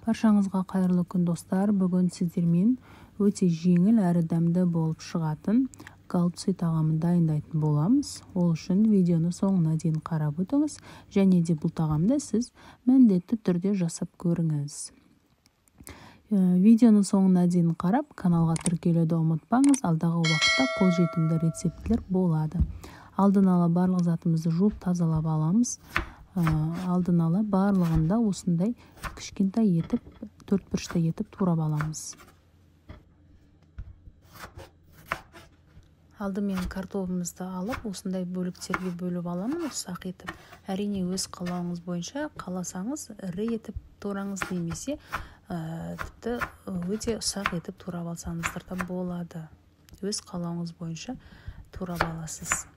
Баршаңызға қайырлы күн достар. Бүгін сіздермен өте жеңіл әрі дәмді болып шығатын галци тағамын дайындайтын боламыз. Ол үшін видеоны соңына дейін қарап өтіңіз, және де бұл тағамды сіз міндетті түрде жасап көріңіз. Видеоны соңына дейін қарап, каналға тіркелуді ұмытпаңыз. Алдағы уақытта қолжетімді рецептілер болады. Алдын ала барлық затымызды жуып тазалап аламыз. Алдын ала барлығында осындай кішкентай етіп, төртбұрыштай етіп турап аламыз. Алдымен картофелімізді алып, осындай бөліктерге бөліп аламын, ұсақ етіп. Әрине өз қалауыңыз бойынша, қаласаңыз ірі етіп тураңыз, немесе тіпті өте ұсақ етіп турап алсаңыздар да болады. Өз қалауыңыз бойынша турап аласыз.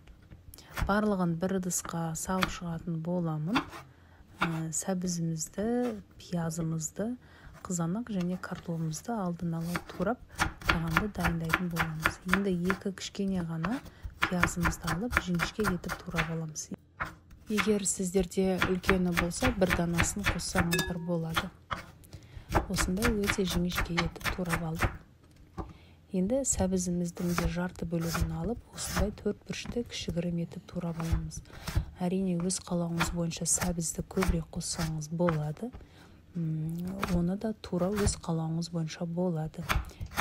Барлығын бір ыдысқа салып шығатын боламын. Сәбізімізді, пиязымызды, қызанақ және картофелімізді алдын ала турап, тағамды дайындайтын боламыз. Енді екі кішкене ғана пиязымызды алып, жіңішке етіп турап аламыз. Егер сіздерде үлкені болса, бір данасын қоссаңыздар болады. Осындай өте жіңішке етіп турап алдым. Енді сәбізіміздің де жарты бөлігін алып, осындай төртбұрышты кішігірім етіп турап аламыз. Әрине өз қалауыңыз бойынша сәбізді көбірек қоссаңыз болады. Оны да тура өз қалауыңыз бойынша болады.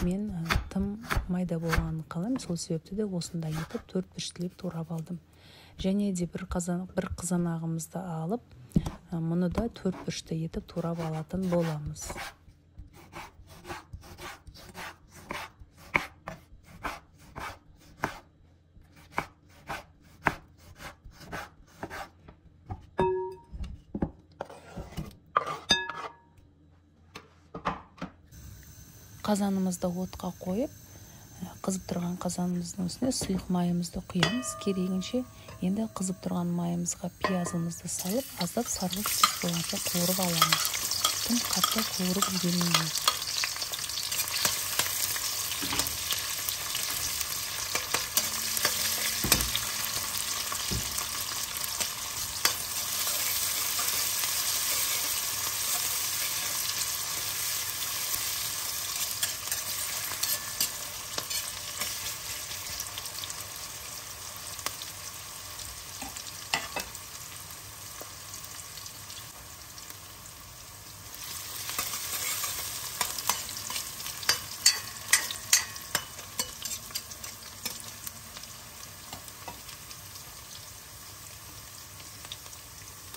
Мен тым майда болғанын қалаймын, сол себепті де осындай етіп төртбұрыштылеп турап алдым. Және де бір қызанағымызды алып, мұны да төртбұрышты етіп турап алатын боламыз. Қазанымызды отқа қойып, қызып тұрған қазанымыздың үстіне сұйық майымызды құямыз. Керегінше енді қызып тұрған майымызға пиязымызды салып, аздап сарғыш түс болғанша қуырып аламыз. Тым қатты қуырып жібермейміз.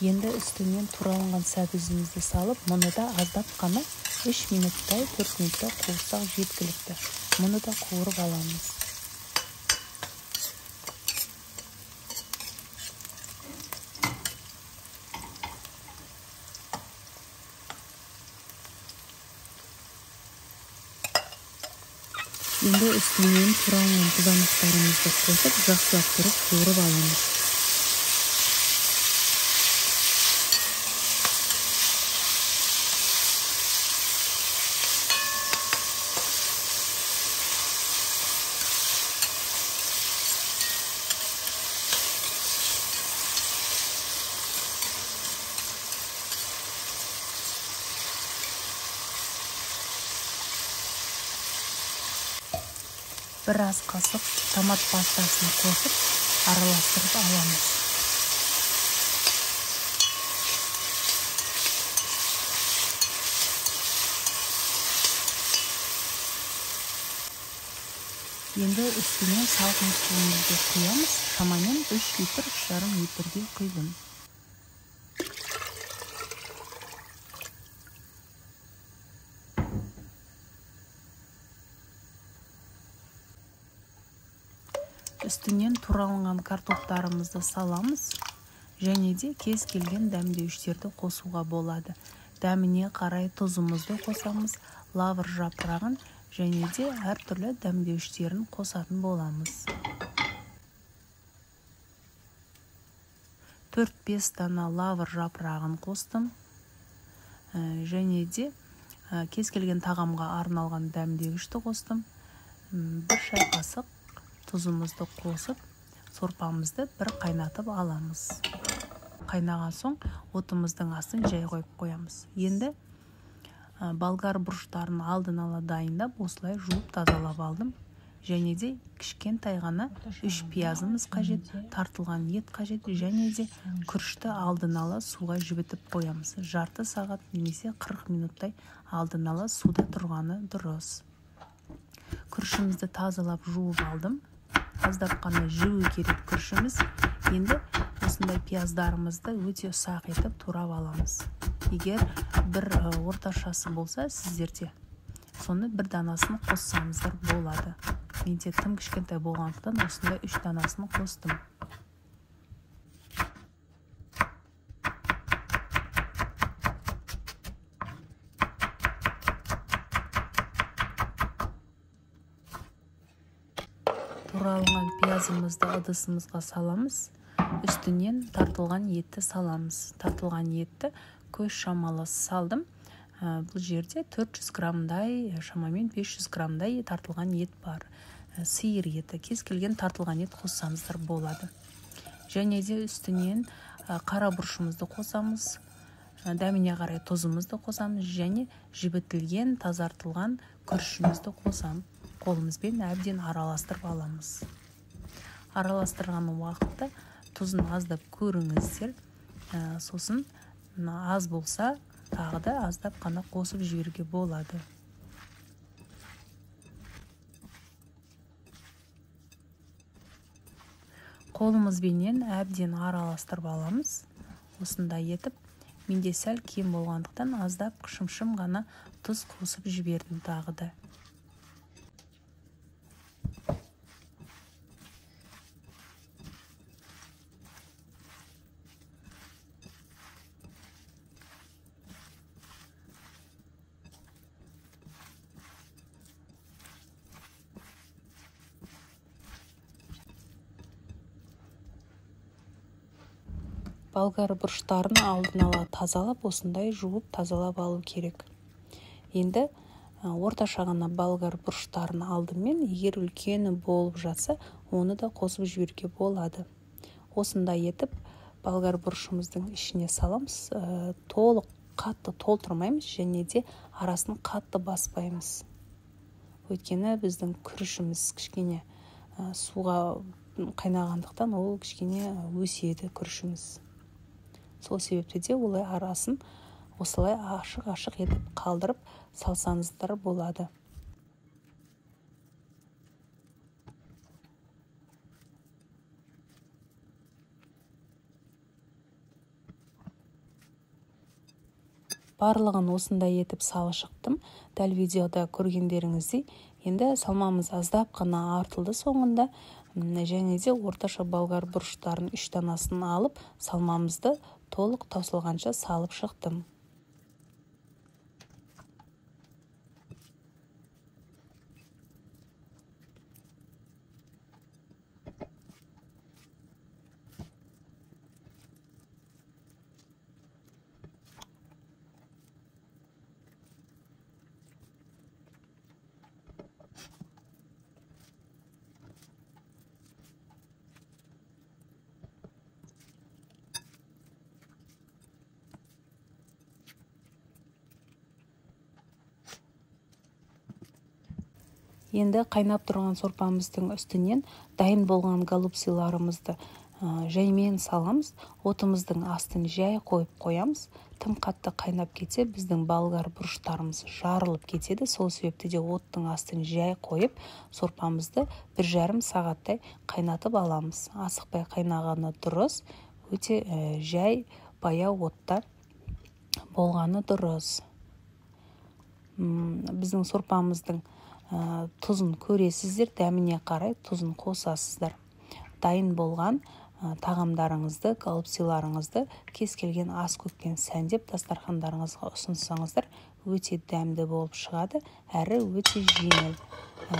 Енді үстінен туралынған сәбізімізді салып, мұны да аздап қана 3 минуттай, 4 минуттай қуырсақ жеткілікті. Мұны да қуырып аламыз. Енді үстінен туралынған қызанақтарымызды қосып, жақсылап тұрып қуырып аламыз. Бір аз қасық томат пастасын қосып, араластырып аламыз. Енді үстіне салқын суымызды құямыз. Шамамен 3 литр, 3,5 литрге құйдым. Үстінен туралынған картоптарымызды саламыз, және де кез келген дәмдеуіштерді қосуға болады. Дәміне қарай тұзымызды қосамыз, лавр жапырағын және де әртүрлі дәмдеуіштерін қосатын боламыз. 4-5 дана лавр жапырағын қостым, және де кез келген тағамға арналған дәмдеуішті қостым. 1 шай қасық тұзымызды қосып, сорпамызды бір қайнатып аламыз. Қайнаған соң отымыздың астын жай қойып қоямыз. Енді болгар бұрыштарын алдын ала дайындап осылай жуып тазалап алдым. Және де кішкентай ғана 3 пиязымыз қажет, тартылған ет қажет, және де күрішті алдын ала суға жібітіп қоямыз. Жарты сағат немесе 40 минуттай алдын ала суда тұрғаны дұрыс. Күрішімізді тазалап жуып алдым. Аздап қана жуу керек күрішіміз. Енді осындай пияздарымызды өте ұсақ етіп турап аламыз. Егер бір орташасы болса сіздерде, соны бір данасын қоссаңыздар болады. Менде тым кішкентай болғандықтан осындай 3 данасын қостым. Туралған пиязымызды ыдысымызға саламыз. Үстінен тартылған етті саламыз. Тартылған етті көз шамалы салдым. Бұл жерде 400 граммдай, шамамен 500 граммдай тартылған ет бар. Сиыр еті, кез келген тартылған ет қоссаңыздар болады. Және де үстінен қара бұрышымызды қосамыз. Дәміне қарай тұзымызды қосамыз және жібітілген, тазартылған күрішімізді қосамыз. Қолымызбен әбден араластырып аламыз. Араластырған уақытта тұзын аздап көріңіздер. Сосын аз болса тағы да аздап қана қосып жіберуге болады. Қолымызбенен әбден араластырып аламыз. Осындай етіп, менде сәл кем болғандықтан аздап шым-шым ғана тұз қосып жібердім тағы да. Болгар бұрыштарын алдын ала тазалап, осындай жуып тазалап алу керек. Енді орташа ғана болгар бұрыштарын алдымен, егер үлкені болып жатса, оны да қосып жіберуге болады. Осындай етіп, болгар бұрышымыздың ішіне саламыз. Толық қатты толтырмаймыз және де арасын қатты баспаймыз. Өйткені біздің күрішіміз кішкене суға қайнағандықтан ол кішкене өседі күрішіміз. Сол себепті де олай арасын осылай ашық-ашық етіп қалдырып салсаңыздар болады. Барлығын осындай етіп салы шықтым. Дәл видеода көргендеріңіздей, енді салмамыз аздап қана артылды соңында. Және де орташа болгар бұрыштарын 3 данасын алып, салмамызды толық таусылғанша салып шықтым. Енді қайнап тұрған сорпамыздың үстінен дайын болған голубциларымызды жаймен саламыз. Отымыздың астын жай қойып қоямыз. Тым қатты қайнап кетсе, біздің болгар бұрыштарымыз жарылып кетеді. Сол себепті де оттың астын жай қойып, сорпамызды 1,5 сағаттай қайнатып аламыз. Асықпай қайнағаны дұрыс, өте жай баяу отта болғаны дұрыс. Біздің сорпамыздың тұзын көресіздер, дәміне қарай тұзын қосасыздар. Дайын болған тағамдарыңызды, голубциларыңызды кез келген ас көппен сәндеп дастархандарыңызға ұсынсаңыздар, өте дәмді болып шығады, әрі өте жеңіл.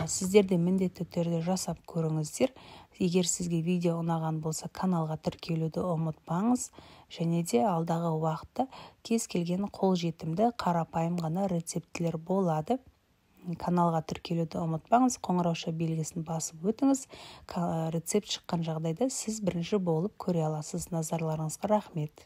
Сіздер де міндетті түрде жасап көріңіздер. Егер сізге видео ұнаған болса, каналға тіркелуді ұмытпаңыз. Және де алдағы уақытта кез келген қолжетімді қарапайым ғана рецептілер болады. Каналға тіркелуді ұмытпаңыз, қоңырауша белгісін басып өтіңіз. Рецепт шыққан жағдайда сіз бірінші болып көре аласыз. Назарларыңызға рахмет.